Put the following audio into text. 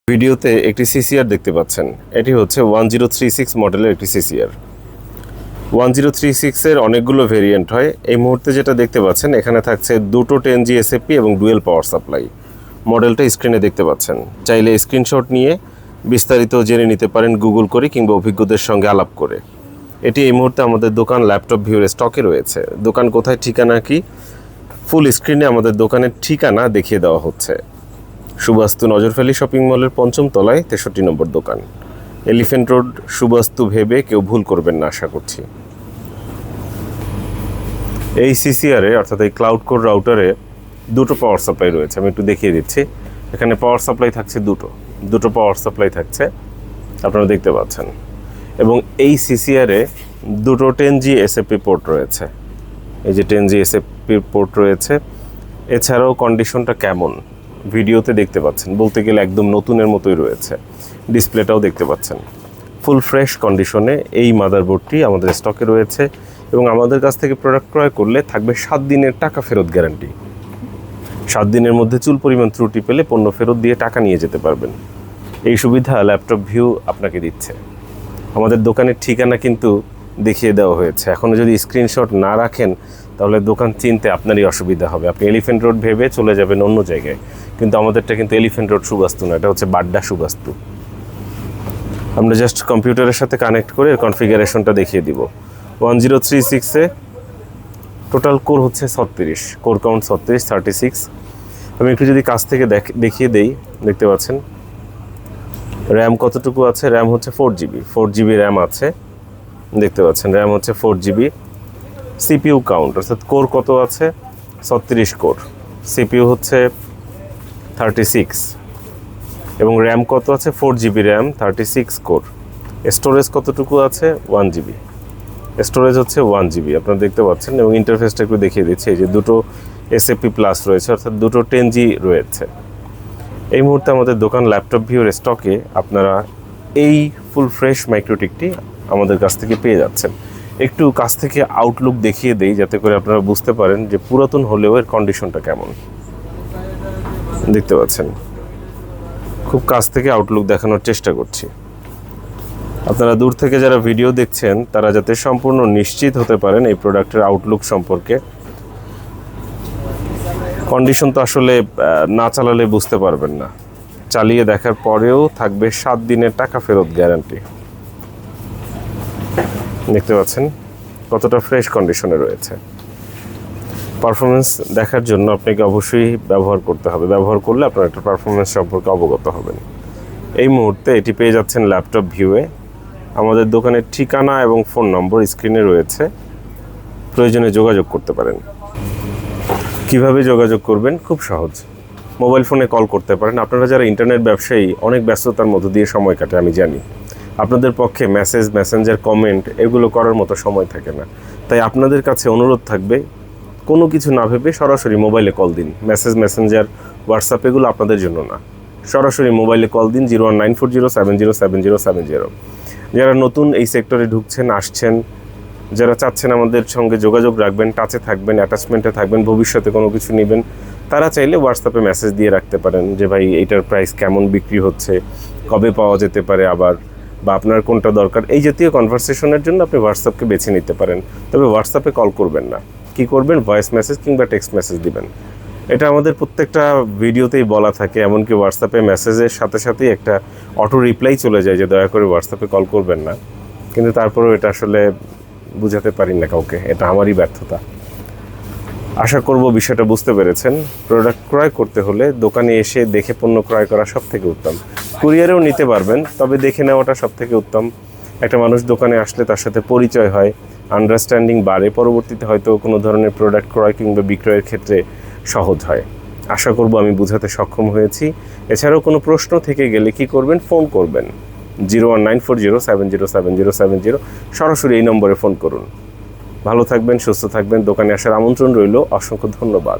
ভিডিওতে একটি সিসিআর দেখতে পাচ্ছেন। এটি হচ্ছে 1036 মডেলের একটি সিসিআর। 1036 এর অনেকগুলো ভেরিয়েন্ট হয়। এই মুহূর্তে যেটা দেখতে পাচ্ছেন এখানে থাকছে দুটো 10G এসএফপি এবং ডুয়েল পাওয়ার সাপ্লাই। মডেলটা স্ক্রিনে দেখতে পাচ্ছেন। চাইলে স্ক্রিনশট নিয়ে বিস্তারিত জেনে নিতে পারেন গুগল করে কিংবা অভিজ্ঞদের সঙ্গে আলাপ করে। এটি এই মুহূর্তে আমাদের দোকান ল্যাপটপ ভিউর স্টকে রয়েছে। দোকান কোথায়, ঠিকানা কি, ফুল স্ক্রিনে আমাদের দোকানের ঠিকানা দেখিয়ে দেওয়া হচ্ছে। সুবাস্তু নজরফ্যালি শপিং মলের ৫ম তলায় ৬৩ নম্বর দোকান। এলিফ্যান্ট রোড সুবাস্তু ভেবে কেউ ভুল করবেন না আশা করছি। এই সিসিআরে অর্থাৎ এই ক্লাউড কোর রাউটারে দুটো পাওয়ার সাপ্লাই রয়েছে। আমি একটু দেখিয়ে দিচ্ছি। এখানে পাওয়ার সাপ্লাই থাকছে দুটো পাওয়ার সাপ্লাই থাকছে, আপনারা দেখতে পাচ্ছেন। এবং এই সিসিআরে দুটো 10G এসএফপি পোর্ট রয়েছে। এই যে 10G এসএফপি পোর্ট রয়েছে। এছাড়াও কন্ডিশনটা কেমন ভিডিওতে দেখতে পাচ্ছেন, বলতে গেলে একদম নতুনের মতোই রয়েছে। ডিসপ্লেটাও দেখতে পাচ্ছেন। ফুল ফ্রেশ কন্ডিশনে এই মাদারবোর্ডটি আমাদের স্টকে রয়েছে এবং আমাদের কাছ থেকে প্রোডাক্ট ক্রয় করলে থাকবে 7 দিনের টাকা ফেরত গ্যারান্টি। 7 দিনের মধ্যে চুল পরিমাণ ত্রুটি পেলে পণ্য ফেরত দিয়ে টাকা নিয়ে যেতে পারবেন। এই সুবিধা ল্যাপটপ ভিউ আপনাকে দিচ্ছে। আমাদের দোকানের ঠিকানা কিন্তু দেখিয়ে দেওয়া হয়েছে। এখনও যদি স্ক্রিনশট না রাখেন তাহলে দোকান চিনতে আপনারই অসুবিধা হবে। আপনি এলিফ্যান্ট রোড ভেবে চলে যাবেন অন্য জায়গায়, কিন্তু আমাদেরটা কিন্তু এলিফ্যান্ট রোড সুবাস্তু না, এটা হচ্ছে বাড্ডা সুবাস্তু। আমরা জাস্ট কম্পিউটারের সাথে কানেক্ট করে কনফিগারেশনটা দেখিয়ে দিব। 1036-এ টোটাল কোর হচ্ছে 36, কোর কাউন্ট 36। আমি একটু যদি কাছ থেকে দেখিয়ে দেই, দেখতে পাচ্ছেন র্যাম কতটুকু আছে। র্যাম হচ্ছে 4GB র্যাম আছে, দেখতে পাচ্ছেন। র্যাম হচ্ছে 4GB। সিপিইউ কাউন্ট অর্থাৎ কোর কত আছে, 36 কোর। সিপিইউ হচ্ছে 36 এবং র্যাম কত আছে, 4GB র্যাম, 36 কোর। স্টোরেজ কতটুকু আছে, 1GB। স্টোরেজ হচ্ছে 1GB, আপনারা দেখতে পাচ্ছেন। এবং ইন্টারফেসটা একটু দেখিয়ে দিচ্ছি। এই যে দুটো এসএফপি প্লাস রয়েছে, অর্থাৎ দুটো 10G রয়েছে। এই মুহূর্তে আমাদের দোকান ল্যাপটপ ভিউর স্টকে আপনারা এই ফুল ফ্রেশ মাইক্রোটিকটি আমাদের কাছ থেকে পেয়ে যাচ্ছেন। একটু কাছ থেকে আউটলুক দেখিয়ে দেই যাতে করে আপনারা বুঝতে পারেন যে পুরাতন হলেও এর কন্ডিশনটা কেমন। দেখতে পাচ্ছেন, খুব কাছ থেকে আউটলুক দেখানোর চেষ্টা করছি। আপনারা দূর থেকে যারা ভিডিও দেখছেন তারা যাতে সম্পূর্ণ নিশ্চিত হতে পারেন এই প্রোডাক্টের আউটলুক সম্পর্কে। কন্ডিশন তো আসলে না চালালে বুঝতে পারবেন না, চালিয়ে দেখার পরেও থাকবে 7 দিনের টাকা ফেরত গ্যারান্টি। দেখতে পাচ্ছেন কতটা ফ্রেশ কন্ডিশনে রয়েছে। পারফরমেন্স দেখার জন্য আপনাকে অবশ্যই ব্যবহার করতে হবে। ব্যবহার করলে আপনার একটা পারফরমেন্স সম্পর্কে অবগত হবেন। এই মুহূর্তে এটি পেয়ে যাচ্ছেন ল্যাপটপ ভিউয়ে। আমাদের দোকানের ঠিকানা এবং ফোন নম্বর স্ক্রিনে রয়েছে, প্রয়োজনে যোগাযোগ করতে পারেন। কিভাবে যোগাযোগ করবেন, খুব সহজ। মোবাইল ফোনে কল করতে পারেন। আপনারা যারা ইন্টারনেট ব্যবসায়ী, অনেক ব্যস্ততার মধ্য দিয়ে সময় কাটে আমি জানি। আপনাদের পক্ষে মেসেঞ্জার, কমেন্ট এগুলো করার মতো সময় থাকে না। তাই আপনাদের কাছে অনুরোধ থাকবে, কোনো কিছু না ভেবে সরাসরি মোবাইলে কল দিন। মেসেঞ্জার, হোয়াটসঅ্যাপ এগুলো আপনাদের জন্য না। সরাসরি মোবাইলে কল দিন 01940707070। যারা নতুন এই সেক্টরে ঢুকছেন, আসছেন, যারা চাচ্ছেন আমাদের সঙ্গে যোগাযোগ রাখবেন, টাচে থাকবেন, অ্যাটাচমেন্টে থাকবেন, ভবিষ্যতে কোনো কিছু নেবেন, তারা চাইলে হোয়াটসঅ্যাপে মেসেজ দিয়ে রাখতে পারেন যে ভাই এইটার প্রাইস কেমন বিক্রি হচ্ছে, কবে পাওয়া যেতে পারে, আবার বা আপনার কোনটা দরকার। এই জাতীয় কনভারসেশনের জন্য আপনি হোয়াটসঅ্যাপকে বেছে নিতে পারেন। তবে হোয়াটসঅ্যাপে কল করবেন না। কি করবেন, ভয়েস মেসেজ কিংবা টেক্সট মেসেজ দিবেন। এটা আমাদের প্রত্যেকটা ভিডিওতেই বলা থাকে। এমনকি হোয়াটসঅ্যাপে মেসেজের সাথে সাথেই একটা অটো রিপ্লাই চলে যায় যে দয়া করে হোয়াটসঅ্যাপে কল করবেন না। কিন্তু তারপরেও এটা আসলে বুঝাতে পারি না কাউকে, এটা আমারই ব্যর্থতা। আশা করব বিষয়টা বুঝতে পেরেছেন। প্রোডাক্ট ক্রয় করতে হলে দোকানে এসে দেখে পণ্য ক্রয় করা সব থেকে উত্তম। কুরিয়ারেও নিতে পারবেন, তবে দেখে নেওয়াটা সব থেকে উত্তম। একটা মানুষ দোকানে আসলে তার সাথে পরিচয় হয়, আন্ডারস্ট্যান্ডিং বাড়ে, পরবর্তীতে হয়তো কোনো ধরনের প্রোডাক্ট ক্রয় কিংবা বিক্রয়ের ক্ষেত্রে সহজ হয়। আশা করব আমি বুঝাতে সক্ষম হয়েছি। এছাড়াও কোনো প্রশ্ন থেকে গেলে কি করবেন, ফোন করবেন 01940707070। সরাসরি এই নম্বরে ফোন করুন। ভালো থাকবেন, সুস্থ থাকবেন। দোকানে আসার আমন্ত্রণ রইল। অসংখ্য ধন্যবাদ।